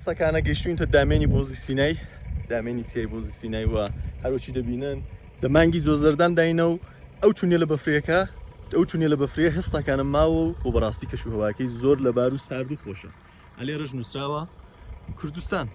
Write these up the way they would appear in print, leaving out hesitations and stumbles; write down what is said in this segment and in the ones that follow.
هستا که انا گشتوین تا دمینی بوزی سینه دمینی تیای بوزی سینه و هر وچی دبینن دمانگی زوزردن داینو او چونی لبفریکه او چونی لبفریه هستا که انا ماو و براستی که شو هواکی زور لبارو سرد و خوشه علی رج نسراوا کردستان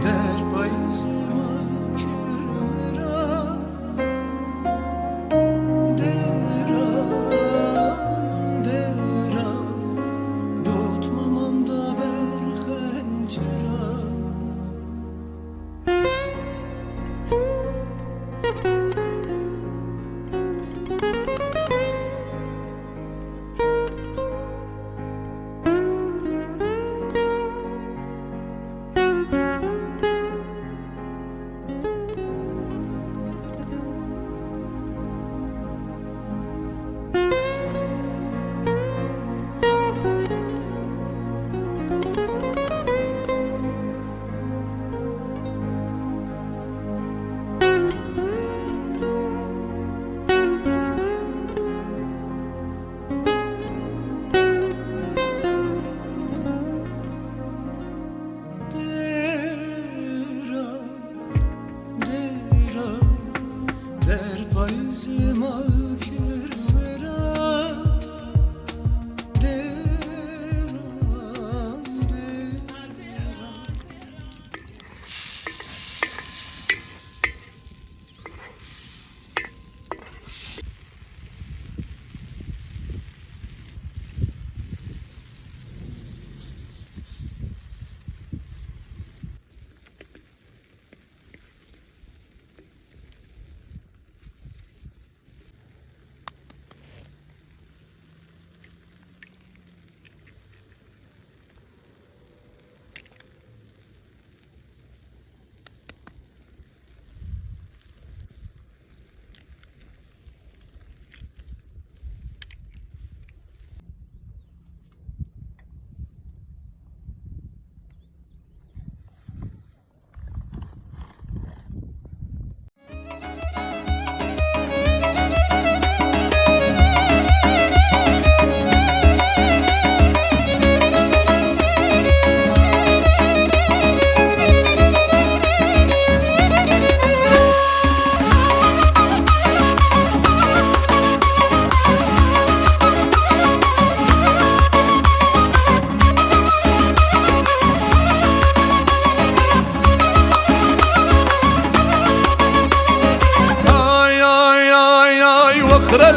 There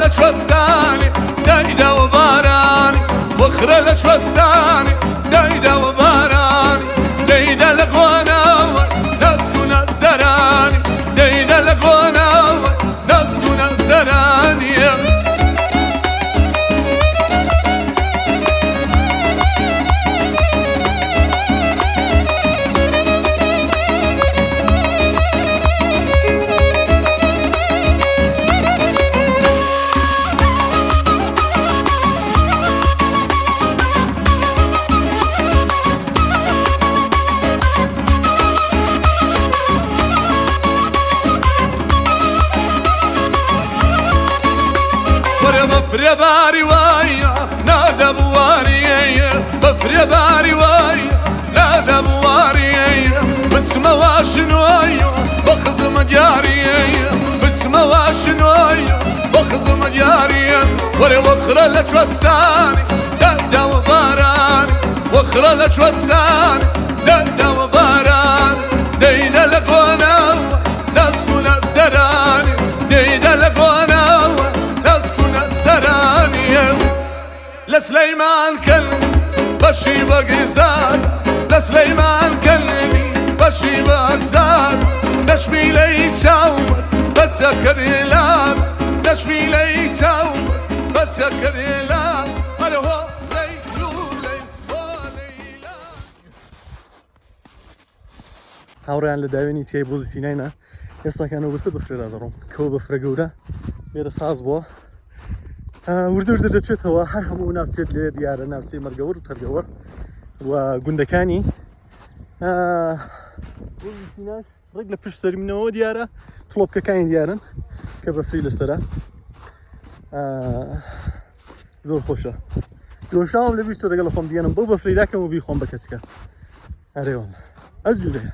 لشوستاني دايدا وباراني وخرة لشوستاني دايدا وباراني دايدا لقوانا نسكن الزراني دايدا لقوانا نسكن الزراني بفري باري وايا نادى بواري بفري باري وايا نادى بواري بسمة واشنويا بخز مجاري بسمة واشنويا بخز مجاري وري وخرة لتوساني دادا وباراني وخرة لتوساني دادا وباراني ديدا لقونا نسكن الزراني ديدا لقونا لسليمان كلمي بشي بقزاد لسليمان كلمي بشي بقزاد نشمي لي تاومس بتذكر يلام نشمي لي تاومس بتذكر يلام هو ليلولي وليلا هاوڕیان لە داوێنی تیای بۆزی سیناینا ئێستاکانەوە بەسە بەفرێدا دەڕۆم کەوە بەفرە گەورە لێرە ساز بووە وردە دەچێتەوە هەر هەموو ناوچێت لێ دیارە ناوچەی مەرگەوەر و تەرگەوەر و گوندەکانی بۆزی سیناش ڕێک لە پشت سەرمینەوە دیارە فڵۆپکەکانی دیارن کە بەفری لەسەرە زۆر خۆشە دۆشاوم لە بیستۆ دەگەڵ خۆم دیێنم بۆ بەفریداکەم و بیخۆم بە کەچکە ئەرێوەم ئەس جوورەیە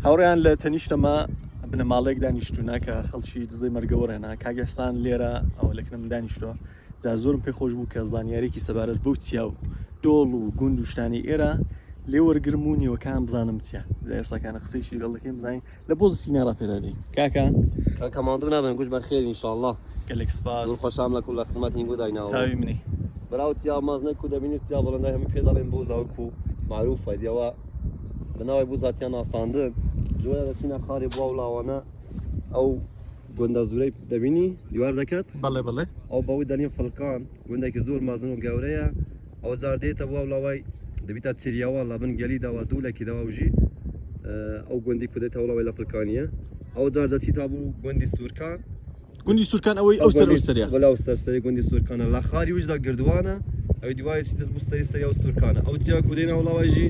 هاوڕێیان لە تەنیشتەمە بنەماڵێک دانیشتوونە کە خەڵکی دزەی مەرگەوەڕێنە کاگەستان لێرە ئەوە لەکنم دانیشتووە جا زۆرم پێی خۆش بوو کە زانیارێکی سەبارەت بەو چیا و دۆڵ و گوند و شتانی ئێرە لێ وەرگرم و نیوەکان بزانم چیە ئێستاکانە قسەیشی لەڵ دەکەیم بزانین لە بۆ سینارا پێدادەین کاکە کەماندوو نابن گوش بەخێر ئینشاءالله گەلێک سپاس زۆر خۆشام لە کوڵە خزمەت هینگو دایناوە چاوی منی براو چیا ماز نەکو دەبینی چیا بەڵەندای هەموو پێ دەڵێن بۆ زاوکو معروفە دیەوە بناوی بۆ زاتیان ئاساندن دوای دەچینە خارێ بوا و لاوانە ئەو گوندە زورەی دەبینی دیوار دەکات بەڵێ بەڵێ ئەو بەوەی دەنێ فڵکان گوندێکی زۆر مازن و گەورەیە ئەو جار دێتە بوا و لاوای دەبیتە چریاوە لە بن گەلیداوە دوولێکی داواژی ئەو گوندی کودێتەوە لەوەی لە فڵکانیە ئەو جار دەچیتە بوو گوندی سوورکان گوندی سوورکان ئەوەی ئەو سەر سەریا بەلاو سەرسەری گوندی سوورکانە لە خاری وشدا گردوانە ئەوی دوایەتی دەست بوو سەری سەری ئەو سوورکانە ئەو چیا کودێنە وڵاوایژی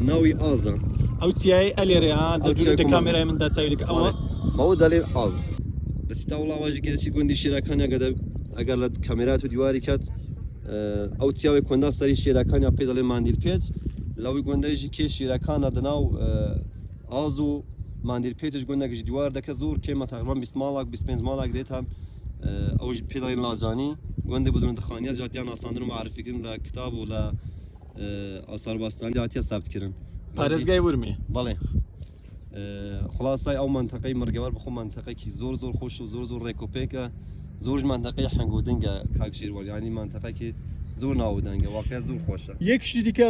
ناوی ئازە ئەو چیای ئەلێرەیە دە کامێرای مندا چاوی لەکە ئەوە بەوە دەڵێن ئاز دەچیتا وڵاوایژی دەچی گوندی شێرەکانە ئەگەر لە کامێرات و دیواری کات ئەو چیاوی کۆندا سەری شێرەکانیان پێ دەڵێن ماندیل پێچ لەوەی گوندەیژی کێ شێرەکانە دەناو ئاز و ماندیر پیجش گندگی دیوار دکه زور که ما تقریبا 20 مالک 25 مالک دیت هم اوج پیدای لازانی گنده بدون دخانیات جاتیان آساندن و معرفی کردن ل کتاب و ل آثار باستانی جاتیا ثبت کردن پارێزگای ورمی بله خلاصای او منطقه مرگوار بخو منطقه کی زور زور خوش و زور زور ریکوپیکا زورج منطقه حنگودنگا کاک شیروان یعنی منطقه کی زور ناودنگا واقعا زور خوشه یەکشتی دیکە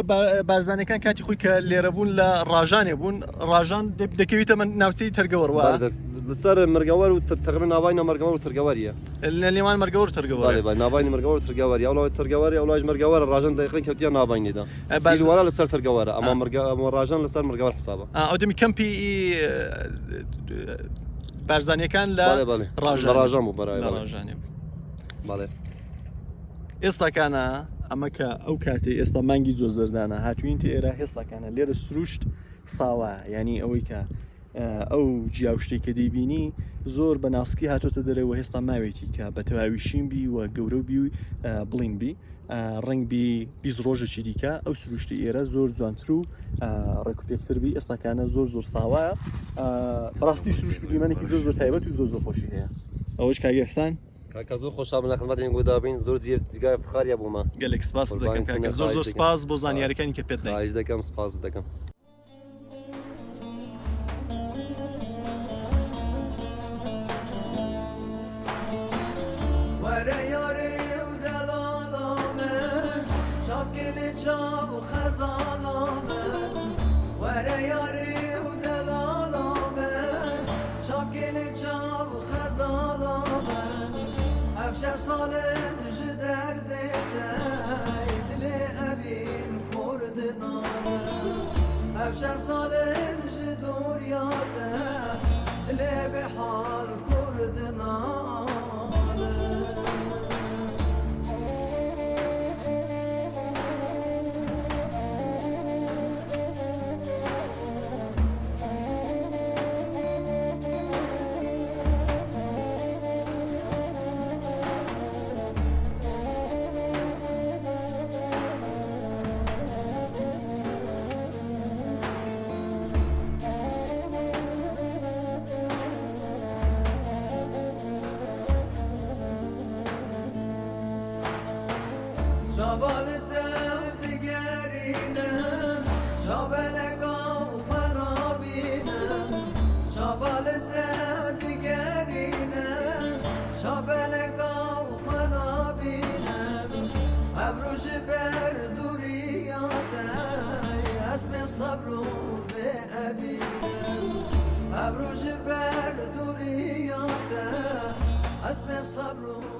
بارزانەکان کاتی خۆی کە لێرە بوون لە ڕاژانێ بوون ڕاژان دەکەوێتە من ناوچەی تەرگەوەر وە لسر مرگوار و تقریبا ناوای مرگوار و ترگواریه لە لێوان مەرگەوەر تەرگەوەر بله ناوای مرگوار و ترگواریه اولا ترگواریه اولاج مرگوار راجان دقیقا کوتیا ناوای نیدا سیلوارا لسر ترگواره اما مرگوار راجان لسر مرگوار حسابه ئەو دەمی کەمپی بارزانیەکان لە بله بله ڕاژان بوو بەرای لە بله ڕاژانێ بله ئێستاکانە ئەمە کە ئەو کاتێ ئێستا مانگی زۆر زەردانە هاتوین تێ ئێرە هێستاکانە لێرە سروشت ساوە ینی ئەوەی کە ئەو جیاو شتێک کە دەیبینی زۆر بە ناسکی هاتۆتە دەرەوە هێستا ماوێتی کە بە تەواویشین بی و گەورە بی و بڵین بی ڕنگ بی 20 ڕۆژێکی دیکە ئەو سروشتی ئێرە زۆر جوانتر و ڕێکوپێکتر بی ئێستاکانە زۆر زۆر ساوایە بەڕاستی سروش بدیمانێکی زۆر زۆر تایبەت و زۆر زۆر خۆشی هەیە ئەوەش کاگی ئەحسان کاکە زۆر خۆشحاڵم لە خزمەتتان گۆدابین زۆر دیگای افتخاریە بوومە گەلێک سپاس دەکەم کاکە زۆر زۆر سپاس بۆ زانیاریەکانی کە پێت دەین خواهش دەکەم سپاس دەکەم وره یاری و دلالا من شاب کلی چاب و خزالا من وره یاری و دلالا من شاب کلی چاب و خزالا من افشار سالن جدر دیدای دل ابین کردنا من افشار سالن جدور یاده دل به حال کردنا شابال دیگرینم شابال گاو خرابینم شابال دیگرینم شابال گاو خرابینم ابروش بر دوریاته اسم صبر به ابینم ابروش بر دوریاته اسم صبر